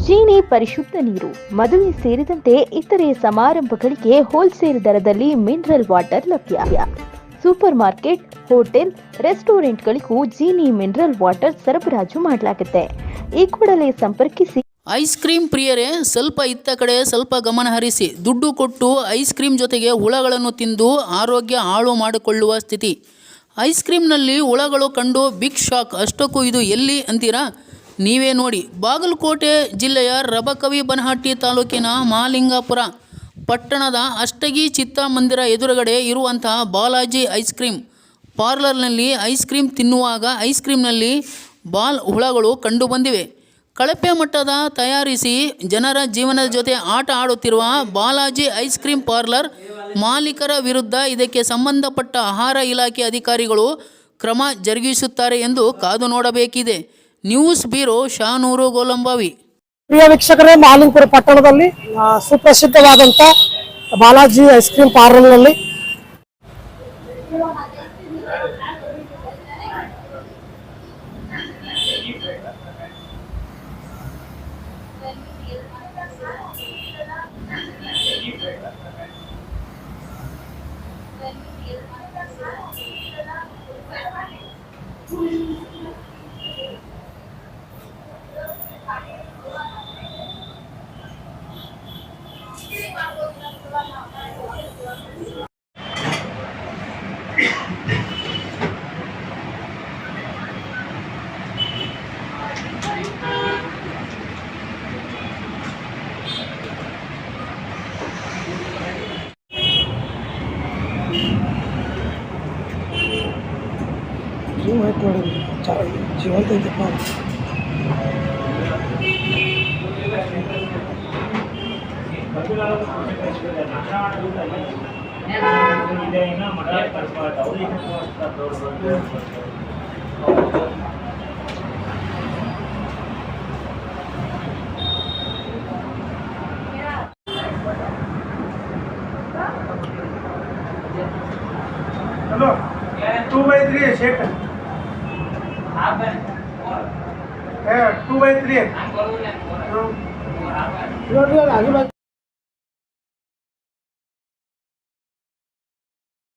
ಜೀನಿ ಪರಿಶುದ್ಧ ನೀರು, ಮದುವೆ ಸೇರಿದಂತೆ ಇತರೆ ಸಮಾರಂಭಗಳಿಗೆ ಹೋಲ್ಸೇಲ್ ದರದಲ್ಲಿ ಮಿನರಲ್ ವಾಟರ್ ಲಭ್ಯ. ಸೂಪರ್ ಮಾರ್ಕೆಟ್, ಹೋಟೆಲ್, ರೆಸ್ಟೋರೆಂಟ್ಗಳಿಗೂ ಜೀನಿ ಮಿನರಲ್ ವಾಟರ್ ಸರಬರಾಜು ಮಾಡಲಾಗುತ್ತೆ. ಈ ಕೂಡಲೇ ಸಂಪರ್ಕಿಸಿ. ಐಸ್ ಕ್ರೀಮ್ ಪ್ರಿಯರೇ, ಸ್ವಲ್ಪ ಇತ್ತ ಕಡೆ ಸ್ವಲ್ಪ ಗಮನ ಹರಿಸಿ. ದುಡ್ಡು ಕೊಟ್ಟು ಐಸ್ ಕ್ರೀಮ್ ಜೊತೆಗೆ ಹುಳಗಳನ್ನು ತಿಂದು ಆರೋಗ್ಯ ಹಾಳು ಮಾಡಿಕೊಳ್ಳುವ ಸ್ಥಿತಿ. ಐಸ್ ಕ್ರೀಮ್ನಲ್ಲಿ ಹುಳಗಳು ಕಂಡು ಬಿಗ್ ಶಾಕ್. ಅಷ್ಟಕ್ಕೂ ಇದು ಎಲ್ಲಿ ಅಂತೀರಾ? ನೀವೇ ನೋಡಿ. ಬಾಗಲಕೋಟೆ ಜಿಲ್ಲೆಯ ರಬಕವಿಬನಹಟ್ಟಿ ತಾಲೂಕಿನ ಮಹಾಲಿಂಗಪುರ ಪಟ್ಟಣದ ಅಷ್ಟಗಿ ಚಿತ್ರಮಂದಿರ ಎದುರುಗಡೆ ಇರುವಂತಹ ಬಾಲಾಜಿ ಐಸ್ ಕ್ರೀಮ್ ಪಾರ್ಲರ್ನಲ್ಲಿ ಐಸ್ ಕ್ರೀಮ್ ತಿನ್ನುವಾಗ ಐಸ್ ಕ್ರೀಮ್ನಲ್ಲಿ ಬಾಲ್ ಹುಳಗಳು ಕಂಡುಬಂದಿವೆ. ಕಳಪೆ ಮಟ್ಟದ ತಯಾರಿಸಿ ಜನರ ಜೀವನದ ಜೊತೆ ಆಟ ಆಡುತ್ತಿರುವ ಬಾಲಾಜಿ ಐಸ್ ಕ್ರೀಮ್ ಪಾರ್ಲರ್ ಮಾಲೀಕರ ವಿರುದ್ಧ ಇದಕ್ಕೆ ಸಂಬಂಧಪಟ್ಟ ಆಹಾರ ಇಲಾಖೆ ಅಧಿಕಾರಿಗಳು ಕ್ರಮ ಜರುಗಿಸುತ್ತಾರೆ ಎಂದು ಕಾದು ನೋಡಬೇಕಿದೆ. News bureau, ಶಾನೂರು ಗೋಲಂಬಾವಿ. ಪ್ರಿಯ ವೀಕ್ಷಕರೇ, ಮಹಾಲಿಂಗಪುರ ಪಟ್ಟಣದಲ್ಲಿ ಸುಪ್ರಸಿದ್ಧವಾದಂಥ ಬಾಲಾಜಿ ಐಸ್ ಕ್ರೀಮ್ ಪಾರ್ಲರ್ನಲ್ಲಿ ಜೀವಂತ ಐತಪ್ಪ. हेलो 2/3 शेट है 2/3